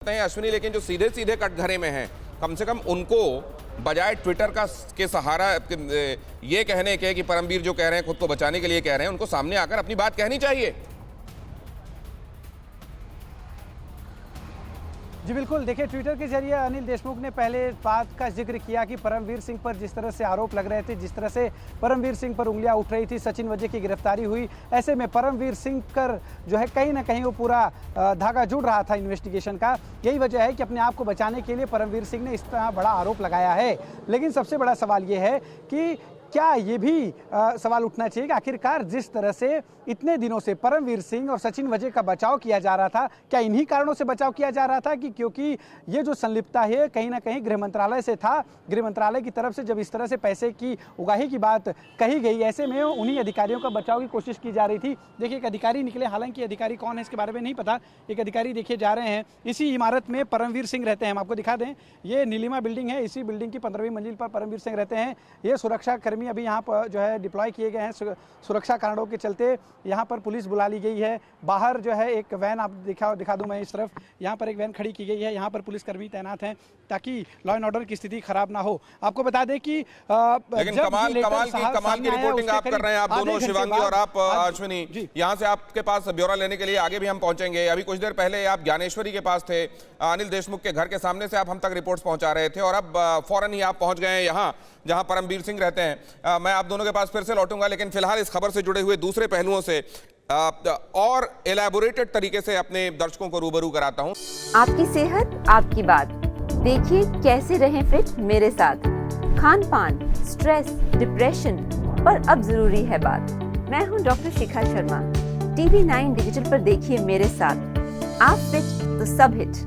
हैं अश्विनी, लेकिन जो सीधे सीधे कटघरे में हैं, कम से कम उनको बजाय ट्विटर का के सहारा ये कहने के कि परमवीर जो कह रहे हैं खुद को बचाने के लिए कह रहे हैं, उनको सामने आकर अपनी बात कहनी चाहिए। जी बिल्कुल, देखिए ट्विटर के जरिए अनिल देशमुख ने पहले इस बात का जिक्र किया कि परमवीर सिंह पर जिस तरह से आरोप लग रहे थे, जिस तरह से परमवीर सिंह पर उंगलियां उठ रही थी, सचिन वजह की गिरफ्तारी हुई, ऐसे में परमवीर सिंह कर जो है कहीं ना कहीं वो पूरा धागा जुड़ रहा था इन्वेस्टिगेशन का। यही वजह है कि अपने आप को बचाने के लिए परमवीर सिंह ने इस तरह बड़ा आरोप लगाया है। लेकिन सबसे बड़ा सवाल ये है कि क्या ये भी सवाल उठना चाहिए कि आखिरकार जिस तरह से इतने दिनों से परमवीर सिंह और सचिन वजह का बचाव किया जा रहा था, क्या इन्हीं कारणों से बचाव किया जा रहा था कि क्योंकि ये जो संलिप्तता है कहीं ना कहीं गृह मंत्रालय से था, गृह मंत्रालय की तरफ से जब इस तरह से पैसे की उगाही की बात कही गई, ऐसे में उन्हीं अधिकारियों का बचाव की कोशिश की जा रही थी। देखिए एक अधिकारी निकले, हालांकि अधिकारी कौन है इसके बारे में नहीं पता। एक अधिकारी देखिए जा रहे हैं, इसी इमारत में परमवीर सिंह रहते हैं। हम आपको दिखा दें, ये नीलिमा बिल्डिंग है, इसी बिल्डिंग की 15वीं मंजिल पर परमवीर सिंह रहते हैं। ये सुरक्षा कर्मी अभी यहाँ पर जो है डिप्लॉय किए गए हैं। सुरक्षा कारणों के चलते यहाँ पर पुलिस बुला ली गई है। बाहर जो है एक वैन आप दिखा दूं मैं इस तरफ, यहाँ पर एक वैन खड़ी की गई है, यहाँ पर पुलिसकर्मी तैनात हैं ताकि लॉ एंड ऑर्डर की स्थिति खराब ना हो। आपको बता दें कि लेकिन कमाल की रिपोर्टिंग आप कर रहे हैं, आप दोनों, शिवांगी और आप अश्विनी। यहाँ से आपके पास ब्यौरा लेने के लिए आगे भी हम पहुंचेंगे। अभी कुछ देर पहले आप ज्ञानेश्वरी के पास थे, अनिल देशमुख के घर के सामने से आप हम तक रिपोर्ट्स पहुंचा रहे थे और अब फौरन ही आप पहुंच गए हैं यहाँ जहां परमवीर सिंह रहते हैं। मैं आप दोनों के पास फिर से लौटूंगा, लेकिन फिलहाल इस खबर से जुड़े हुए दूसरे पहलुओं से और एलैबोरेटेड तरीके से अपने दर्शकों को रूबरू कराता हूं। आपकी सेहत आपकी बात, देखिए कैसे रहें फिट मेरे साथ। खान पान, स्ट्रेस, डिप्रेशन पर अब जरूरी है बात। मैं हूं doctor Shikha Sharma. TV9 digital पर देखिए मेरे साथ। आप फिट तो सब हिट।